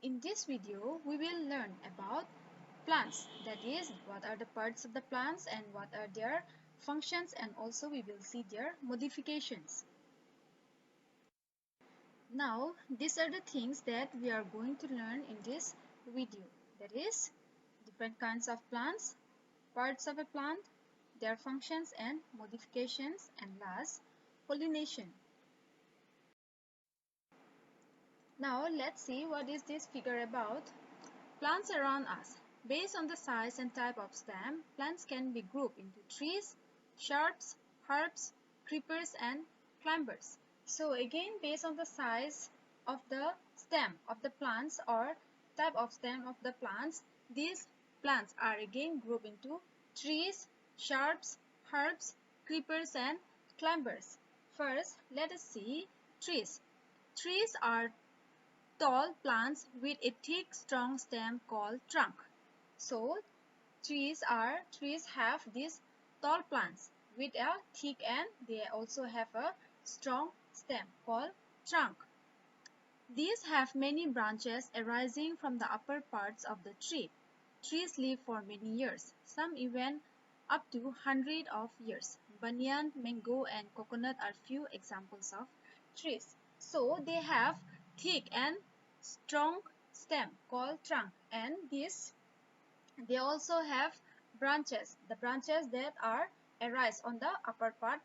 In this video, we will learn about plants, that is, what are the parts of the plants and what are their functions, and also we will see their modifications. Now, these are the things that we are going to learn in this video, that is, different kinds of plants, parts of a plant, their functions and modifications, and last, pollination. Now, let's see what is this figure about. Plants around us. Based on the size and type of stem, plants can be grouped into trees, shrubs, herbs, creepers, and climbers. So again, based on the size of the stem of the plants or type of stem of the plants, these plants are again grouped into trees, shrubs, herbs, creepers, and climbers. First, let us see trees. Trees are tall plants with a thick, strong stem called trunk. So, trees have these tall plants with a thick and they also have a strong stem called trunk. These have many branches arising from the upper parts of the tree. Trees live for many years, some even up to hundreds of years. Banyan, mango, and coconut are few examples of trees. So they have thick and strong stem called trunk, and they also have branches. The branches that are arise on the upper part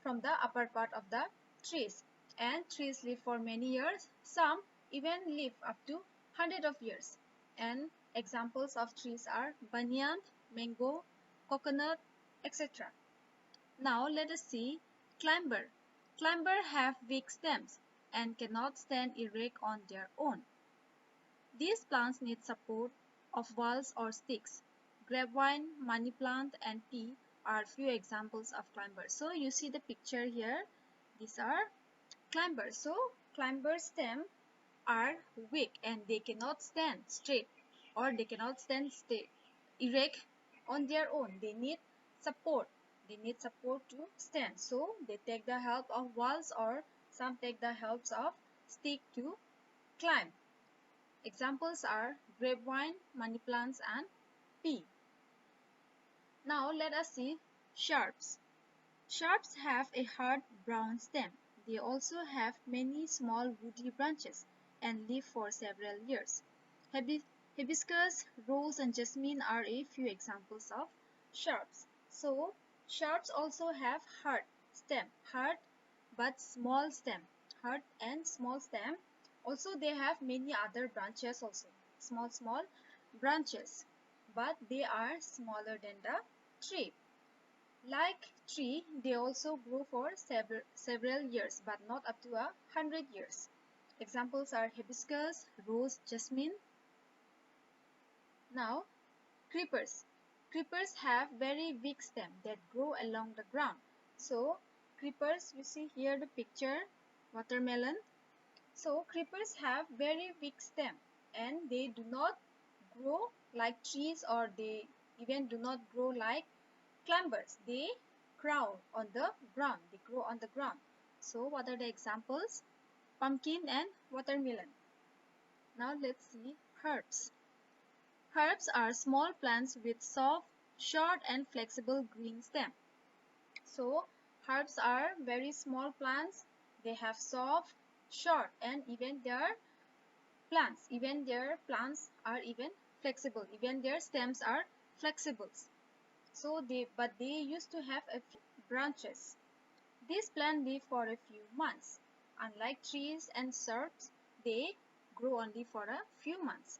from the upper part of the trees. And trees live for many years. Some even live up to hundred of years. And examples of trees are banyan, mango, coconut, etc. Now let us see climber. Climber have weak stems and cannot stand erect on their own. These plants need support of whorls or sticks. Grapevine, money plant, and pea are few examples of climbers. So you see the picture here. These are climbers. So climber stem are weak and they cannot stand straight or they cannot stand erect on their own. They need support. They need support to stand. So they take the help of whorls or some take the help of stick to climb. Examples are grapevine, money plants, and pea. Now let us see shrubs. Shrubs have a hard brown stem. They also have many small woody branches and live for several years. Hibiscus, rose, and jasmine are a few examples of shrubs. So shrubs also have hard stem, hard but small stem, hard and small stem. Also they have many other branches also, small branches, but they are smaller than the tree. Like tree, they also grow for several years, but not up to 100 years. Examples are hibiscus, rose, jasmine. Now, creepers. Creepers have very weak stem that grow along the ground. So, creepers, you see here the picture, watermelon. So, creepers have very weak stem and they do not grow like trees or they even do not grow like climbers. They grow on the ground. They grow on the ground. So, what are the examples? Pumpkin and watermelon. Now, let's see herbs. Herbs are small plants with soft, short and flexible green stem. So, herbs are very small plants. They have soft, short and even their plants are even flexible. Even their stems are flexible. So, they used to have a few branches. These plants live for a few months. Unlike trees and shrubs, they grow only for a few months.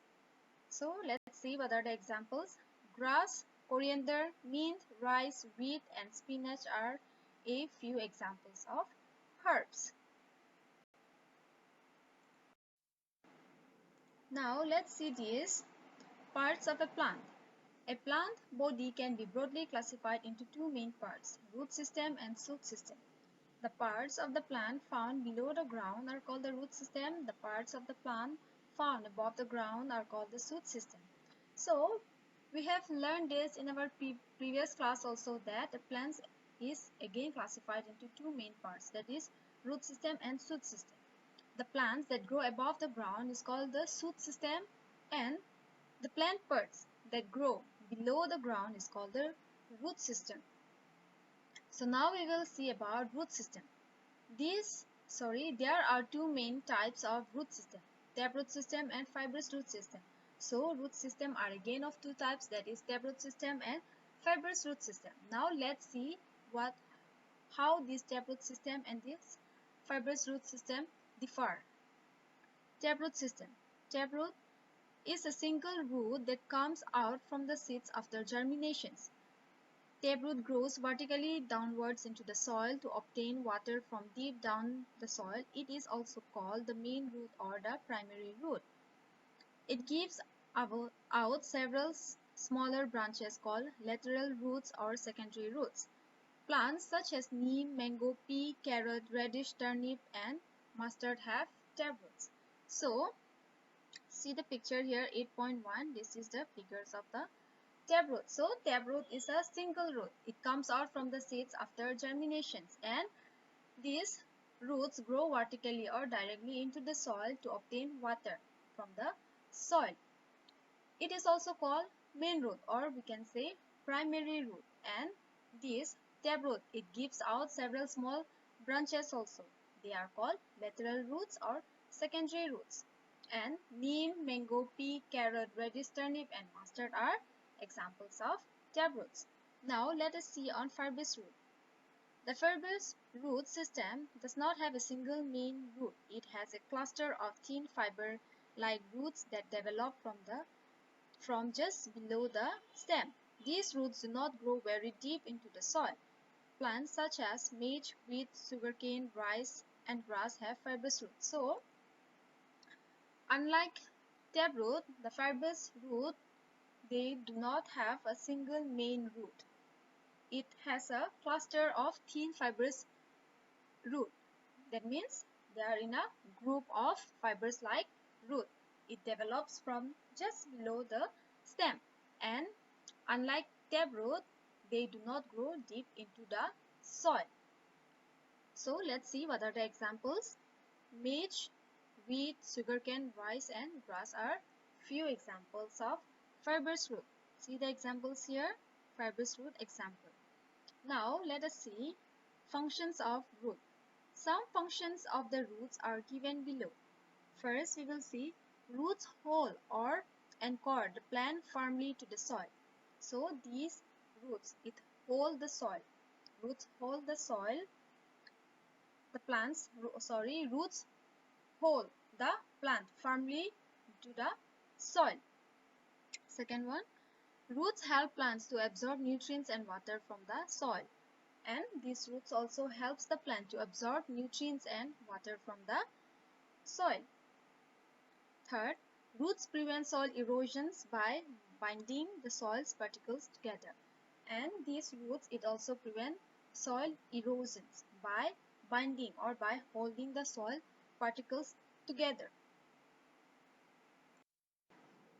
So let's see what are the examples. Grass, coriander, mint, rice, wheat, and spinach are a few examples of herbs. Now let's see these parts of a plant. A plant body can be broadly classified into two main parts, root system and shoot system. The parts of the plant found below the ground are called the root system. The parts of the plant found above the ground are called the shoot system. So, we have learned this in our previous class also that a plant is again classified into two main parts, that is root system and shoot system. the plants that grow above the ground is called the shoot system, and the plant parts that grow below the ground is called the root system. So now we will see about root system. There are two main types of root system, taproot system and fibrous root system. So root system are again of two types, that is taproot system and fibrous root system. Now let's see how this taproot system and this fibrous root system differ. Taproot system. Taproot is a single root that comes out from the seeds after germinations. Taproot grows vertically downwards into the soil to obtain water from deep down the soil. It is also called the main root or the primary root. It gives out several smaller branches called lateral roots or secondary roots. Plants such as neem, mango, pea, carrot, radish, turnip and mustard have taproots. So, see the picture here 8.1. This is the figures of the taproot. So taproot is a single root. It comes out from the seeds after germinations, and these roots grow vertically or directly into the soil to obtain water from the soil. It is also called main root, or we can say primary root, and this taproot, it gives out several small branches also. They are called lateral roots or secondary roots. And neem, mango, pea, carrot, radish, turnip and mustard are examples of taproots. Now let us see on fibrous root. The fibrous root system does not have a single main root. It has a cluster of thin fiber-like roots that develop from just below the stem. These roots do not grow very deep into the soil. Plants such as maize, wheat, sugarcane, rice and grass have fibrous roots. So, unlike taproot, the fibrous root, they do not have a single main root. It has a cluster of thin fibrous root. That means they are in a group of fibers like root. It develops from just below the stem, and unlike taproot, they do not grow deep into the soil. So let's see what are the examples. Maize, wheat, sugarcane, rice and grass are few examples of fibrous root. See the examples here, fibrous root example. Now let us see functions of root. Some functions of the roots are given below. First, we will see roots hold or anchor the plant firmly to the soil. So these roots, it hold the soil. Roots hold the soil. Roots hold the plant firmly to the soil. Second one, roots help plants to absorb nutrients and water from the soil. And these roots also helps the plant to absorb nutrients and water from the soil. Third, roots prevent soil erosions by binding the soil's particles together. And these roots, it also prevent soil erosions by binding or by holding the soil particles together.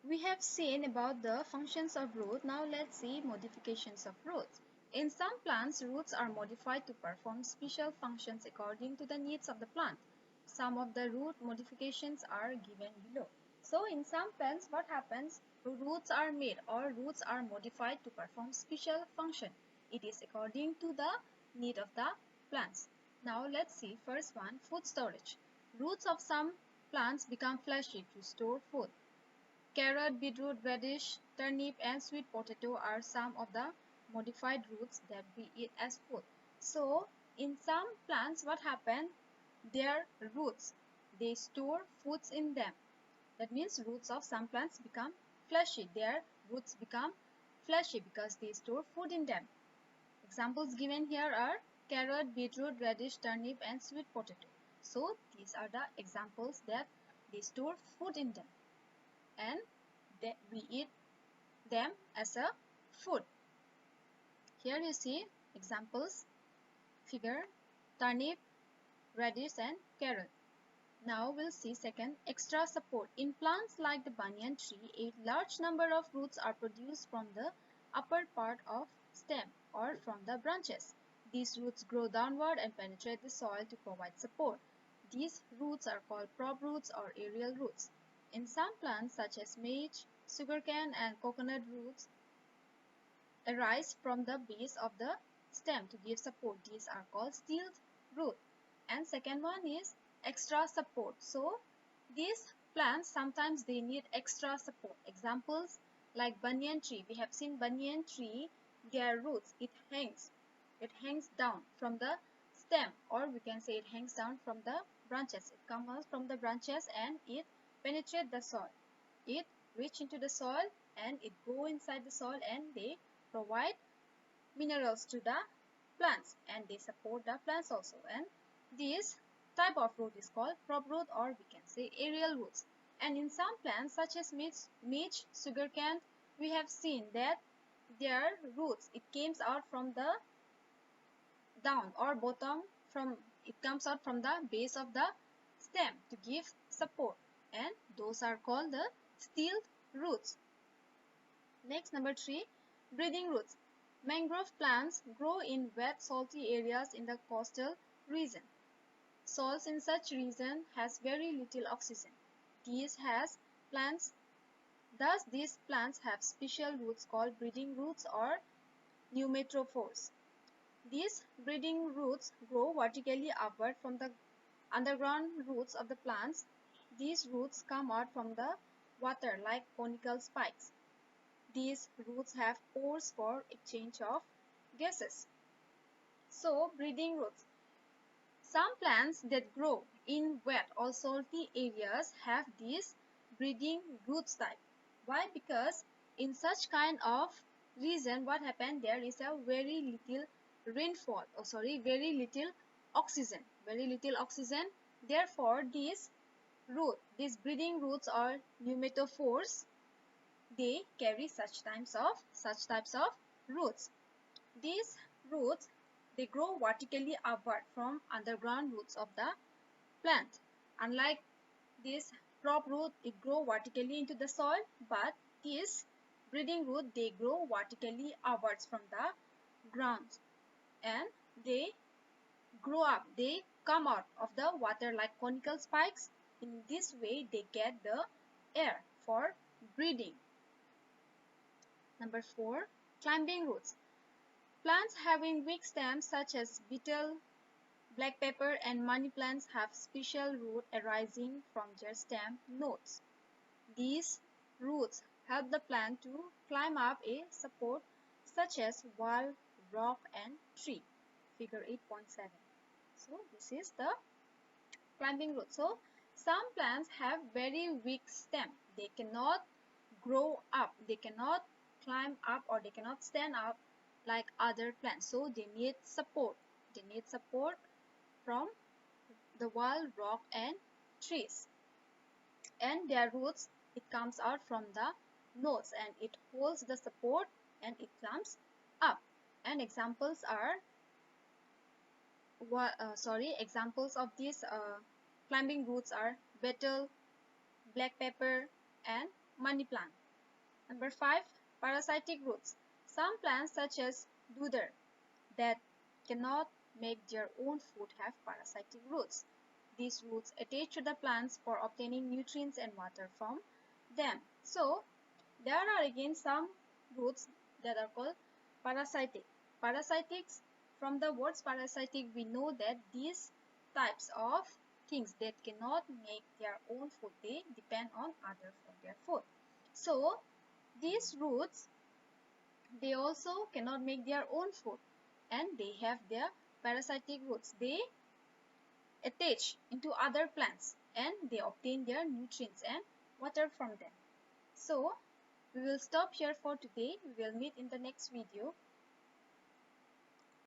We have seen about the functions of root. Now let's see modifications of roots. In some plants, roots are modified to perform special functions according to the needs of the plant. Some of the root modifications are given below. So in some plants, what happens? Roots are made or roots are modified to perform special function. It is according to the need of the plants. Now let's see first one, food storage. Roots of some plants become fleshy to store food. Carrot, beetroot, radish, turnip and sweet potato are some of the modified roots that we eat as food. So, in some plants what happens? Their roots, they store foods in them. That means roots of some plants become fleshy. Their roots become fleshy because they store food in them. Examples given here are carrot, beetroot, radish, turnip and sweet potato. So, these are the examples that they store food in them, and we eat them as a food. Here you see examples, figure, turnip, radish and carrot. Now we'll see second, extra support. In plants like the banyan tree, a large number of roots are produced from the upper part of stem or from the branches. These roots grow downward and penetrate the soil to provide support. these roots are called prop roots or aerial roots. In some plants such as maize, sugarcane and coconut, roots arise from the base of the stem to give support. These are called steel root. And second one is extra support. So these plants sometimes they need extra support. Examples like banyan tree. We have seen banyan tree, their roots, it hangs down from the stem, or we can say it hangs down from the branches. It comes from the branches and it penetrates the soil. It reach into the soil and it go inside the soil and they provide minerals to the plants and they support the plants also. And this type of root is called prop root, or we can say aerial roots. And in some plants such as maize, sugarcane, we have seen that their roots, it comes out from the down or bottom, from it comes out from the base of the stem to give support, and those are called the steel roots. Next, number 3, breathing roots. Mangrove plants grow in wet, salty areas in the coastal region. Soils in such region has very little oxygen. These plants have special roots called breathing roots or pneumatophores. These breathing roots grow vertically upward from the underground roots of the plants. These roots come out from the water like conical spikes. These roots have pores for exchange of gases. So, breathing roots. Some plants that grow in wet or salty areas have this breathing roots type. Why? Because in such kind of region, what happened, there is a very little rainfall, very little oxygen, Therefore, these breathing roots or pneumatophores, they carry such types of roots. These roots, they grow vertically upward from underground roots of the plant. Unlike this prop root, it grow vertically into the soil, but this breathing root, they grow vertically upwards from the ground, and they grow up, they come out of the water like conical spikes. In this way, they get the air for breathing. Number 4, climbing roots. Plants having weak stems such as betel, black pepper and money plants have special roots arising from their stem nodes. These roots help the plant to climb up a support such as wall, rock and tree. Figure 8.7. So this is the climbing root. So some plants have very weak stem. They cannot grow up. They cannot climb up, or they cannot stand up like other plants. So they need support. They need support from the wall, rock and trees. And their roots, it comes out from the nodes and it holds the support and it climbs up. And examples are examples of these climbing roots are betel, black pepper and money plant. Number 5, parasitic roots. Some plants such as dodder that cannot make their own food have parasitic roots. These roots attach to the plants for obtaining nutrients and water from them. So, there are again some roots that are called parasitic. Parasitics, from the words parasitic, we know that these types of things that cannot make their own food, they depend on others for their food. So, these roots, they also cannot make their own food and they have their parasitic roots. They attach into other plants and they obtain their nutrients and water from them. So, we will stop here for today. We will meet in the next video.